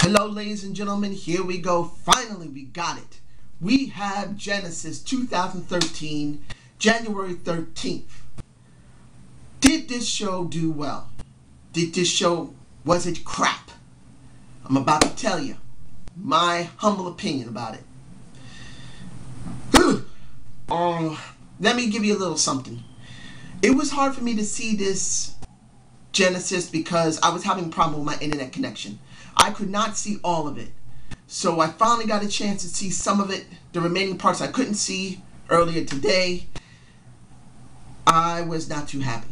Hello ladies and gentlemen, here we go. Finally we got it. We have Genesis 2013, January 13th. Did this show do well? Did this show, was it crap? I'm about to tell you my humble opinion about it. Let me give you a little something. It was hard for me to see this Genesis because I was having a problem with my internet connection. I could not see all of it. So I finally got a chance to see some of it. The remaining parts I couldn't see earlier today. I was not too happy.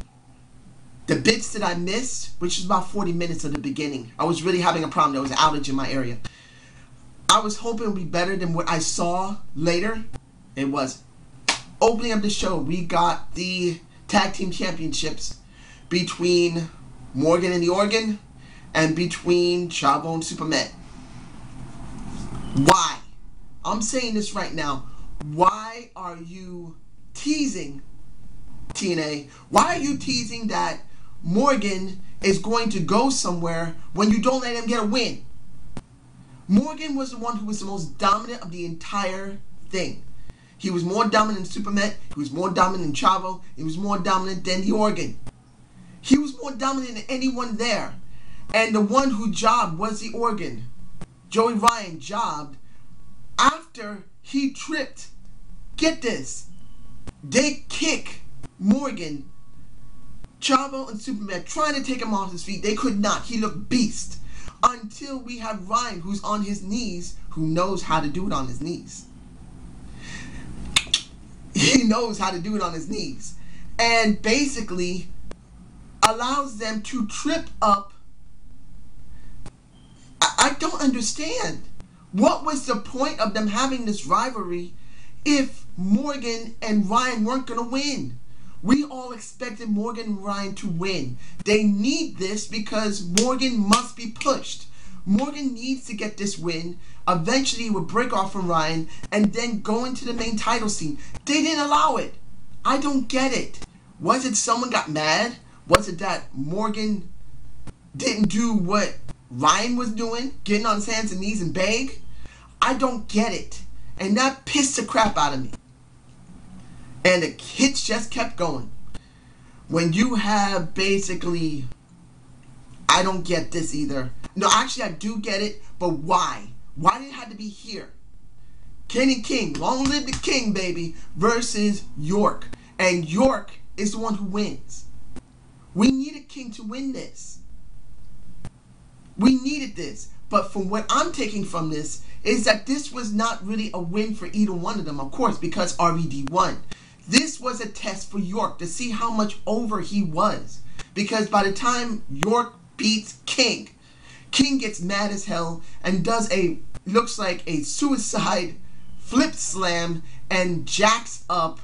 The bits that I missed, which is about 40 minutes of the beginning, I was really having a problem. There was an outage in my area. I was hoping it would be better than what I saw later. It was. Opening up the show, we got the tag team championships between Morgan and the Organ and between Chavo and Supermet. Why? I'm saying this right now. Why are you teasing, TNA? Why are you teasing that Morgan is going to go somewhere when you don't let him get a win? Morgan was the one who was the most dominant of the entire thing. He was more dominant than Supermet. He was more dominant than Chavo. He was more dominant than the Organ. He was more dominant than anyone there. And the one who jobbed was the Organ. Joey Ryan jobbed after he tripped. Get this. They kick Morgan, Chavo, and Superman, trying to take him off his feet. They could not. He looked beast. Until we have Ryan, who's on his knees, who knows how to do it on his knees. He knows how to do it on his knees. And basically allows them to trip up. I don't understand. What was the point of them having this rivalry if Morgan and Ryan weren't going to win? We all expected Morgan and Ryan to win. They need this because Morgan must be pushed. Morgan needs to get this win. Eventually, he would break off from Ryan and then go into the main title scene. They didn't allow it. I don't get it. Was it someone got mad? Was it that Morgan didn't do what Ryan was doing? Getting on his hands and knees and beg? I don't get it. And that pissed the crap out of me. And the hits just kept going. When you have basically... I don't get this either. No, actually I do get it, but why? Why did it have to be here? Kenny King, long live the King, baby, versus York. And York is the one who wins. We needed King to win this. We needed this. But from what I'm taking from this is that this was not really a win for either one of them, of course, because RVD won. This was a test for York to see how much over he was. Because by the time York beats King, King gets mad as hell and does looks like a suicide flip slam and jacks up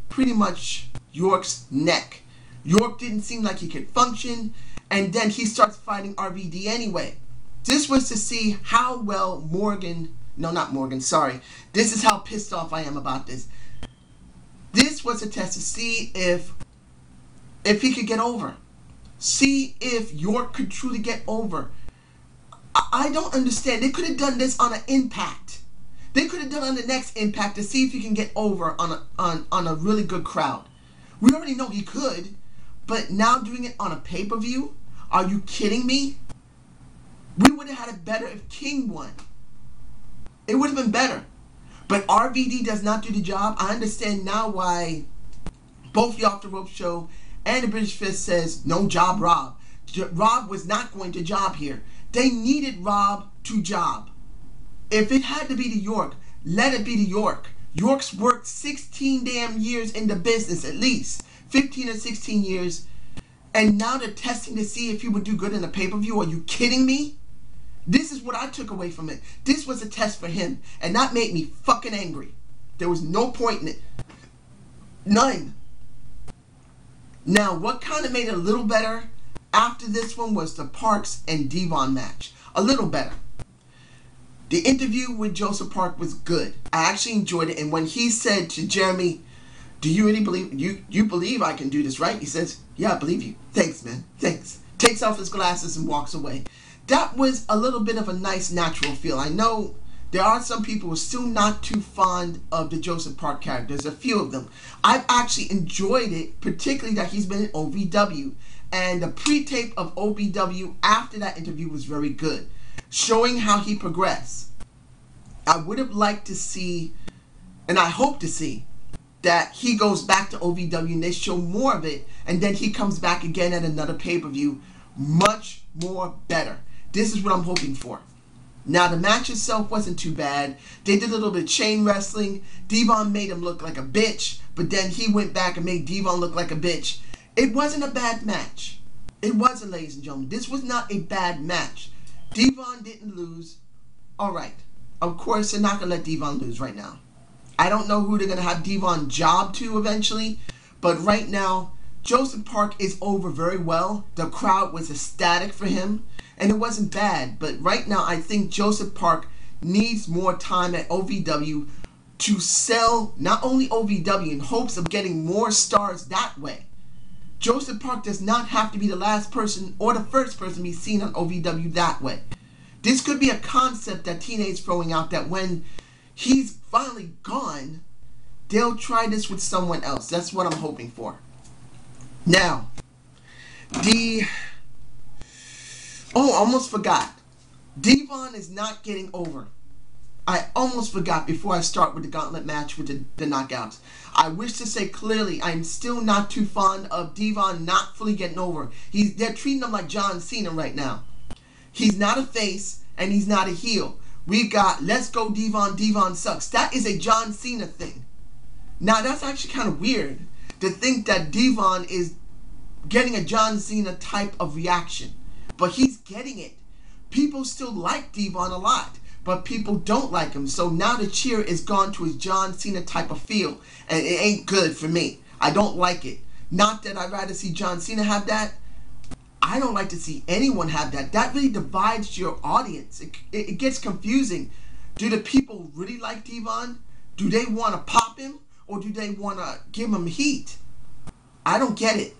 pretty much York's neck. York didn't seem like he could function, and then he starts fighting RVD anyway. This was to see how well Morgan, no, not Morgan, sorry. This is how pissed off I am about this. This was a test to see if he could get over. See if York could truly get over. I don't understand. They could have done this on an Impact. They could have done it on the next Impact to see if he can get over on a really good crowd. We already know he could, but now doing it on a pay-per-view? Are you kidding me? We would have had it better if King won. It would have been better. But RVD does not do the job. I understand now why both the Off the Rope show and the British Fist says no job Rob. Rob was not going to job here. They needed Rob to job. If it had to be to York, let it be to York. York's worked 16 damn years in the business, at least 15 or 16 years, and now they're testing to see if he would do good in a pay-per-view. Are you kidding me? This is what I took away from it. This was a test for him, and that made me fucking angry. There was no point in it. None. Now, what kind of made it a little better after this one was the Parks and Devon match. A little better. The interview with Joseph Park was good. I actually enjoyed it, and when he said to Jeremy, do you really believe, you believe I can do this, right? He says, yeah, I believe you. Thanks, man. Thanks. Takes off his glasses and walks away. that was a little bit of a nice natural feel. I know there are some people who are still not too fond of the Joseph Park character. There's a few of them. I've actually enjoyed it, particularly that he's been in OVW. And the pre-tape of OVW after that interview was very good, showing how he progressed. I would have liked to see, and I hope to see, that he goes back to OVW and they show more of it, and then he comes back again at another pay-per-view much more better. This is what I'm hoping for. Now, the match itself wasn't too bad. They did a little bit of chain wrestling. Devon made him look like a bitch, but then he went back and made Devon look like a bitch. It wasn't a bad match. It wasn't, ladies and gentlemen. This was not a bad match. Devon didn't lose. Alright. Of course, they're not going to let Devon lose right now. I don't know who they're going to have Devon job to eventually, but right now, Joseph Park is over very well. The crowd was ecstatic for him, and it wasn't bad. But right now, I think Joseph Park needs more time at OVW to sell not only OVW in hopes of getting more stars that way. Joseph Park does not have to be the last person or the first person to be seen on OVW that way. This could be a concept that TNA is throwing out, that when he's finally gone, they'll try this with someone else. That's what I'm hoping for. Now, almost forgot. Devon is not getting over. I almost forgot before I start with the gauntlet match with the knockouts. I wish to say clearly, I'm still not too fond of Devon not fully getting over. They're treating him like John Cena right now. He's not a face and he's not a heel. We got Let's Go Devon, Devon Sucks. That is a John Cena thing. Now, that's actually kind of weird to think that Devon is getting a John Cena type of reaction. But he's getting it. People still like Devon a lot, but people don't like him. So now the cheer is gone to his John Cena type of feel, and it ain't good for me. I don't like it. Not that I'd rather see John Cena have that. I don't like to see anyone have that. That really divides your audience. It gets confusing. Do the people really like Devon? Do they want to pop him? Or do they want to give him heat? I don't get it.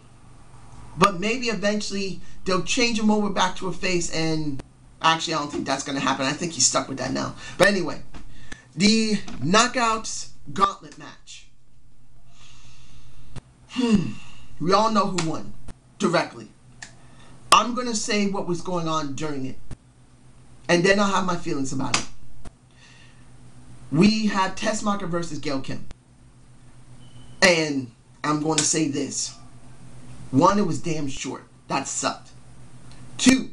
But maybe eventually they'll change him over back to a face, and actually I don't think that's going to happen. I think he's stuck with that now. But anyway, the Knockouts Gauntlet match. We all know who won directly. I'm going to say what was going on during it, and then I'll have my feelings about it. We had Tessmacher versus Gail Kim. And I'm going to say this. One, it was damn short. That sucked. Two,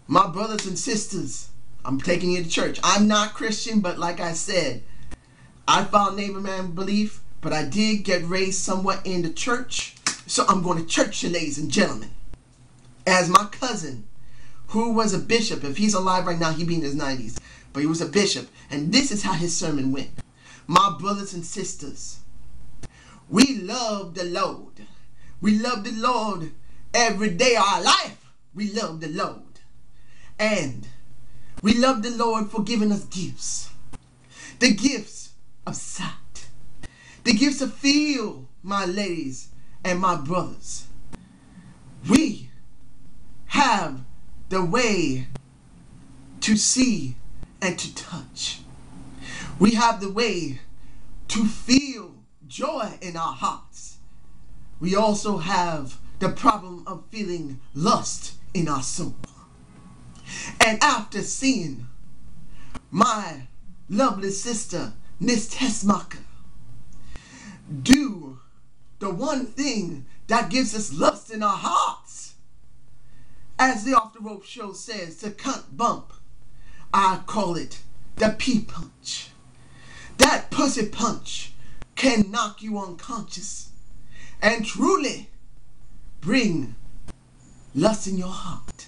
my brothers and sisters, I'm taking you to church. I'm not Christian, but like I said, I found neighbor man belief, but I did get raised somewhat in the church. So I'm going to church, ladies and gentlemen. As my cousin, who was a bishop, if he's alive right now, he'd be in his 90s, but he was a bishop, and this is how his sermon went. My brothers and sisters, we love the Lord. We love the Lord every day of our life. We love the Lord. And we love the Lord for giving us gifts. The gifts of sight. The gifts of feel, my ladies and my brothers. We have the way to see and to touch. We have the way to feel joy in our hearts. We also have the problem of feeling lust in our soul. And after seeing my lovely sister, Miss Tessmacher, do the one thing that gives us lust in our hearts, as the Off the Rope show says, to cunt bump, I call it the P-punch. That pussy punch can knock you unconscious and truly bring lust in your heart.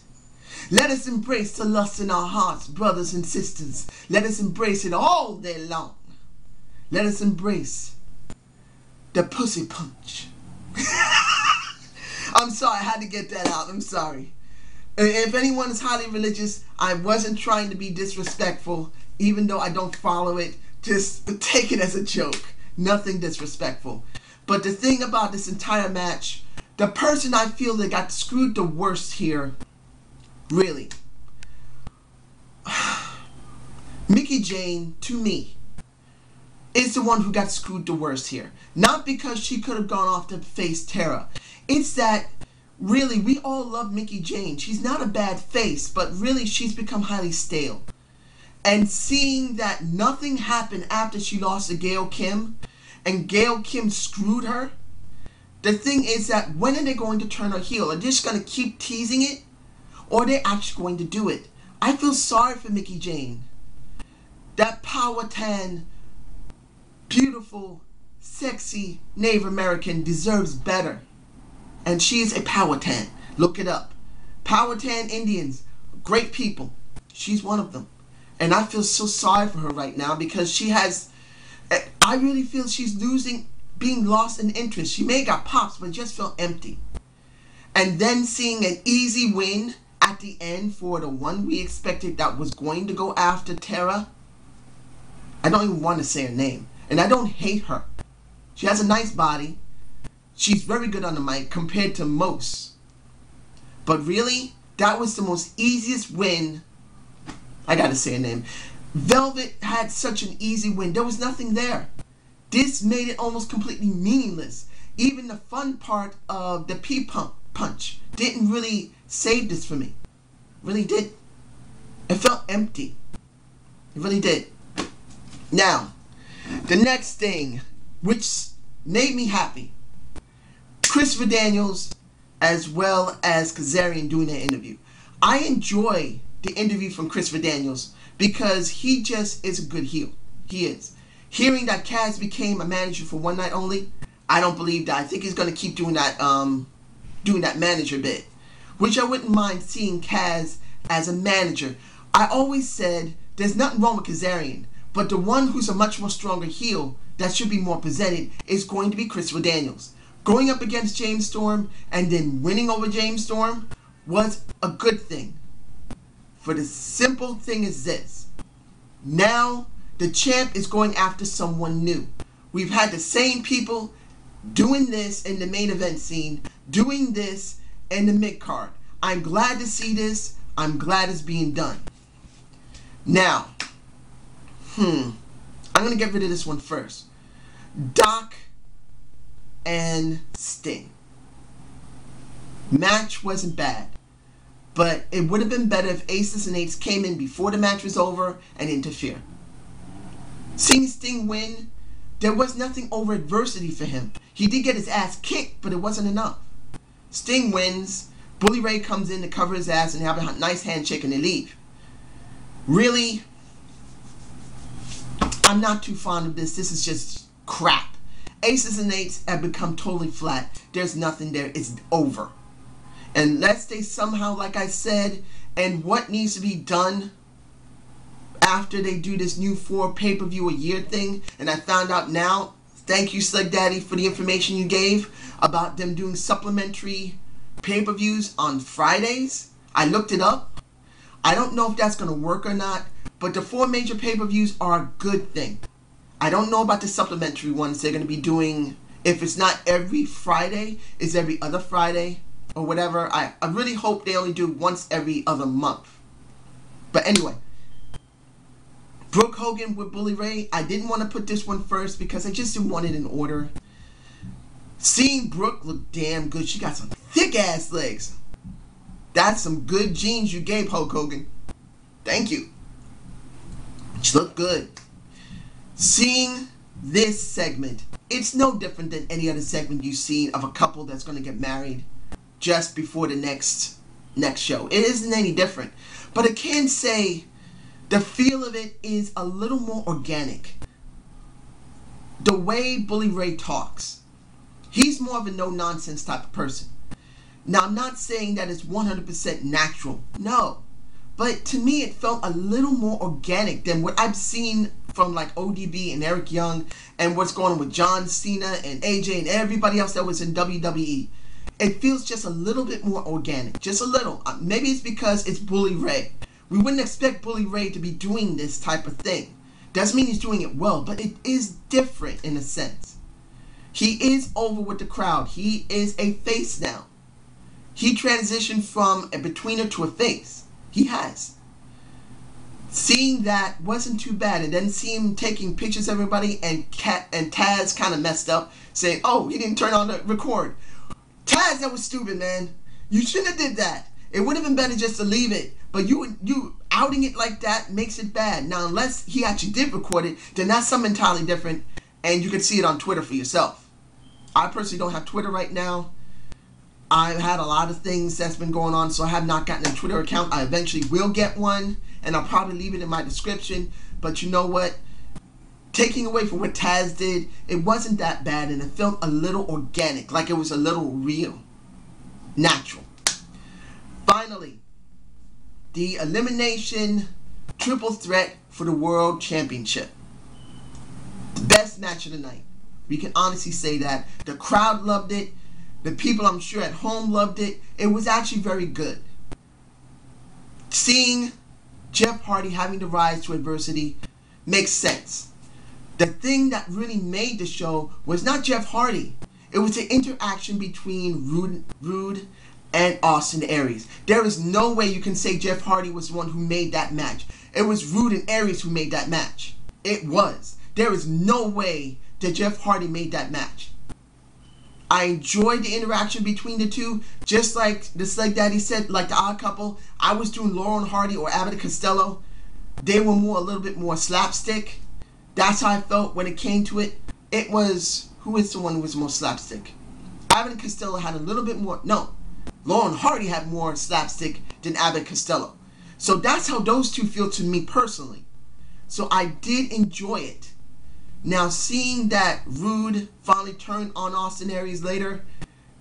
Let us embrace the lust in our hearts, brothers and sisters. Let us embrace it all day long. Let us embrace the pussy punch. I'm sorry, I had to get that out. I'm sorry. If anyone is highly religious, I wasn't trying to be disrespectful, even though I don't follow it. Just take it as a joke. Nothing disrespectful. But the thing about this entire match, the person I feel that got screwed the worst here Really. Mickie Jane, to me, is the one who got screwed the worst here. Not because she could have gone off to face Tara. It's that, really, we all love Mickie Jane. She's not a bad face, but really she's become highly stale. And seeing that nothing happened after she lost to Gail Kim, and Gail Kim screwed her, the thing is that when are they going to turn her heel? Are they just going to keep teasing it? Or are they actually going to do it? I feel sorry for Mickie Jane. That Powhatan, beautiful, sexy Native American deserves better. And she is a Powhatan. Look it up. Powhatan Indians, great people. She's one of them. And I feel so sorry for her right now because she has, I really feel she's being lost in interest. She may have got pops, but just felt empty. And then seeing an easy win at the end for the one we expected that was going to go after Tara. I don't even want to say her name. And I don't hate her. She has a nice body. She's very good on the mic compared to most. But really, that was the most easiest win. I gotta say her name. Velvet had such an easy win. There was nothing there. This made it almost completely meaningless. Even the fun part of the punch didn't really save this for me. Really did. It felt empty. It really did. Now, the next thing, which made me happy, Christopher Daniels as well as Kazarian doing their interview. I enjoy the interview from Christopher Daniels because he just is a good heel. He is. Hearing that Kaz became a manager for one night only, I don't believe that. I think he's going to keep doing that manager bit, which I wouldn't mind seeing Kaz as a manager. I always said there's nothing wrong with Kazarian, but the one who's a much more stronger heel that should be more presented is going to be Christopher Daniels. Going up against James Storm and then winning over James Storm was a good thing. For the simple thing is this. Now the champ is going after someone new. We've had the same people doing this in the main event scene, doing this in the mid-card. I'm glad to see this. I'm glad it's being done. Now, I'm going to get rid of this one first. Doc and Sting. Match wasn't bad, but it would have been better if Aces and Eights came in before the match was over and interfered. Seeing Sting win, there was nothing over adversity for him. He did get his ass kicked, but it wasn't enough. Sting wins, Bully Ray comes in to cover his ass and have a nice handshake and they leave. Really, I'm not too fond of this. This is just crap. Aces and Eights have become totally flat. There's nothing there. It's over. Unless they somehow, like I said, and what needs to be done after they do this new 4 pay-per-view a year thing, and I found out now, thank you Slick Daddy for the information you gave about them doing supplementary pay-per-views on Fridays. I looked it up. I don't know if that's going to work or not, but the 4 major pay-per-views are a good thing. I don't know about the supplementary ones they're going to be doing. If it's not every Friday, it's every other Friday or whatever. I really hope they only do once every other month. But anyway, Brooke Hogan with Bully Ray. I didn't want to put this one first because I just didn't want it in order. Seeing Brooke look damn good. She got some thick ass legs. That's some good genes you gave Hulk Hogan. Thank you. She looked good. Seeing this segment, it's no different than any other segment you've seen of a couple that's going to get married just before the next show. It isn't any different. But I can say the feel of it is a little more organic. The way Bully Ray talks, he's more of a no-nonsense type of person. Now, I'm not saying that it's 100% natural. No. But to me, it felt a little more organic than what I've seen from like ODB and Eric Young and what's going on with John Cena and AJ and everybody else that was in WWE. It feels just a little bit more organic. Just a little. Maybe it's because it's Bully Ray. We wouldn't expect Bully Ray to be doing this type of thing. Doesn't mean he's doing it well, but it is different in a sense. He is over with the crowd. He is a face now. He transitioned from a betweener to a face. He has. Seeing that wasn't too bad, and then seeing him taking pictures of everybody, and Taz kind of messed up, saying, "Oh, he didn't turn on the record." Taz, that was stupid, man. You shouldn't have did that. It would have been better just to leave it. But you outing it like that makes it bad. Now, unless he actually did record it, then that's something entirely different, and you can see it on Twitter for yourself. I personally don't have Twitter right now. I've had a lot of things that's been going on, so I have not gotten a Twitter account. I eventually will get one, and I'll probably leave it in my description. But you know what? Taking away from what Taz did, it wasn't that bad, and it felt a little organic, like it was a little real, natural. Finally, the elimination triple threat for the World Championship. The best match of the night. We can honestly say that. The crowd loved it. The people, I'm sure, at home loved it. It was actually very good. Seeing Jeff Hardy having to rise to adversity makes sense. The thing that really made the show was not Jeff Hardy. It was the interaction between Rude and Austin Aries. There is no way you can say Jeff Hardy was the one who made that match. It was Rude and Aries who made that match. It was. There is no way that Jeff Hardy made that match. I enjoyed the interaction between the two, just like Daddy said, like the Odd Couple. I was doing Laurel and Hardy or Abbott and Costello. They were a little bit more slapstick. That's how I felt when it came to it. It was, who is the one who was more slapstick? Abbott and Costello had a little bit more, no. Laurel and Hardy had more slapstick than Abbott and Costello. So that's how those two feel to me personally. So I did enjoy it. Now, seeing that Rude finally turned on Austin Aries later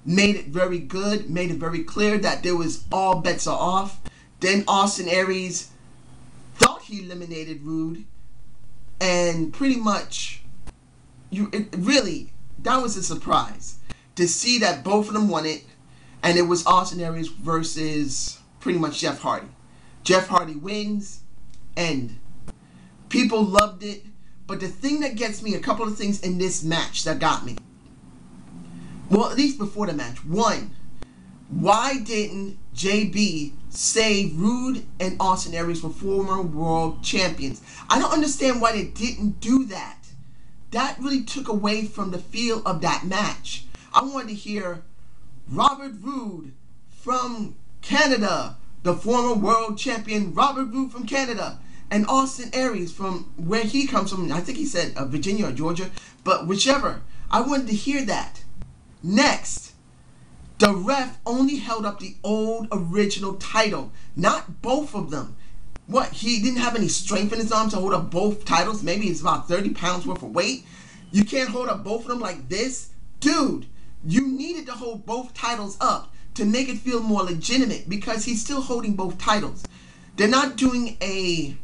made it very good, made it very clear that there was all bets are off. Then Austin Aries thought he eliminated Rude, and pretty much, that was a surprise to see that both of them won it, and it was Austin Aries versus pretty much Jeff Hardy. Jeff Hardy wins, end. People loved it. But the thing that gets me, a couple of things in this match that got me. Well, at least before the match. One, why didn't JB say Rude and Austin Aries were former world champions? I don't understand why they didn't do that. That really took away from the feel of that match. I wanted to hear Robert Roode from Canada, the former world champion Robert Roode from Canada. And Austin Aries from where he comes from, I think he said Virginia or Georgia, but whichever. I wanted to hear that. Next, the ref only held up the old original title, not both of them. What, he didn't have any strength in his arms to hold up both titles? Maybe it's about 30 pounds worth of weight. You can't hold up both of them like this? Dude, you needed to hold both titles up to make it feel more legitimate, because he's still holding both titles. They're not doing a,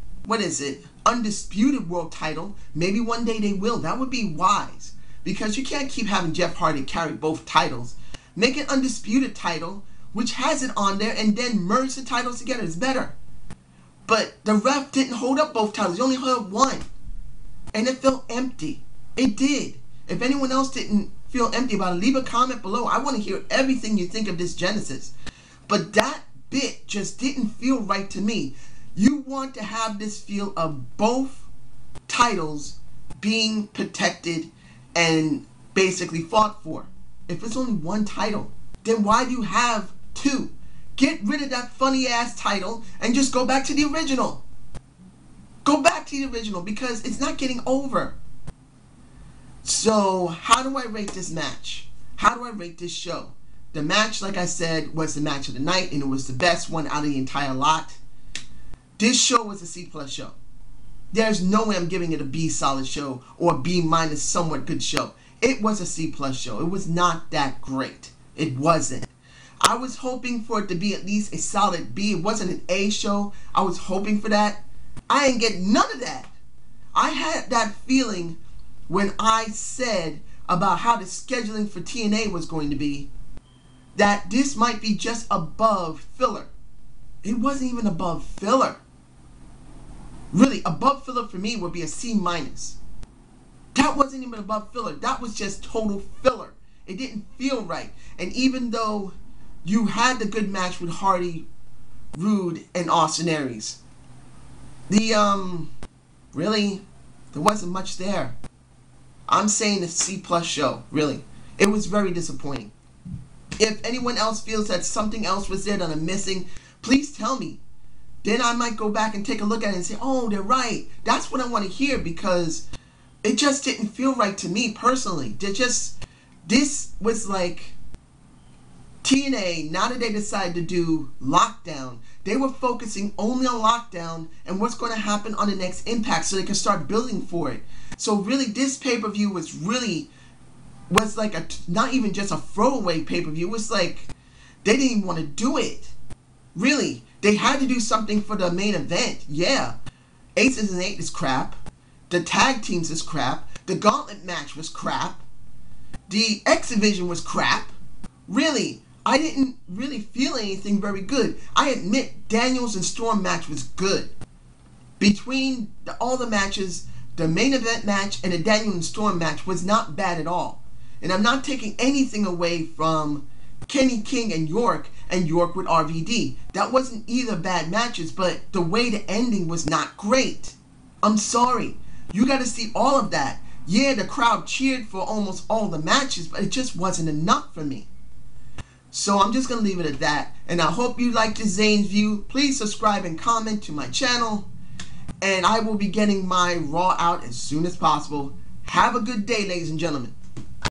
undisputed world title. Maybe one day they will. That would be wise, because you can't keep having Jeff Hardy carry both titles. Make an undisputed title, which has it on there, and then merge the titles together. It's better. But the ref didn't hold up both titles. He only held up one. And it felt empty. It did. If anyone else didn't feel empty about it, leave a comment below. I want to hear everything you think of this Genesis. But that bit just didn't feel right to me. You want to have this feel of both titles being protected and basically fought for. If it's only one title, then why do you have two? Get rid of that funny ass title and just go back to the original. Go back to the original, because it's not getting over. So how do I rate this match? How do I rate this show? The match, like I said, was the match of the night, and it was the best one out of the entire lot. This show was a C+ show. There's no way I'm giving it a B solid show or a B minus somewhat good show. It was a C+ show. It was not that great. It wasn't. I was hoping for it to be at least a solid B. It wasn't an A show. I was hoping for that. I ain't get none of that. I had that feeling when I said about how the scheduling for TNA was going to be, that this might be just above filler. It wasn't even above filler. Really, above filler for me would be a C-. That wasn't even above filler. That was just total filler. It didn't feel right. And even though you had the good match with Hardy, Rude, and Austin Aries. Really, there wasn't much there. I'm saying a C+ show, really. It was very disappointing. If anyone else feels that something else was there that I'm missing, please tell me. Then I might go back and take a look at it and say, oh, they're right. That's what I want to hear, because it just didn't feel right to me personally. This was like TNA, now that they decided to do Lockdown, they were focusing only on Lockdown and what's going to happen on the next Impact so they can start building for it. So really, this pay-per-view was like not even just a throwaway pay-per-view. It was like they didn't even want to do it. Really, they had to do something for the main event. Yeah, Aces and Eight is crap. The tag teams is crap. The gauntlet match was crap. The X Division was crap. Really, I didn't really feel anything very good. I admit Daniels and Storm match was good. Between all the matches, the main event match and the Daniels and Storm match was not bad at all. And I'm not taking anything away from Kenny King and York with RVD. That wasn't either bad matches, but the way the ending was not great. I'm sorry. You got to see all of that. Yeah, the crowd cheered for almost all the matches, but it just wasn't enough for me. So I'm just going to leave it at that. And I hope you liked this Zane's View. Please subscribe and comment to my channel. And I will be getting my Raw out as soon as possible. Have a good day, ladies and gentlemen.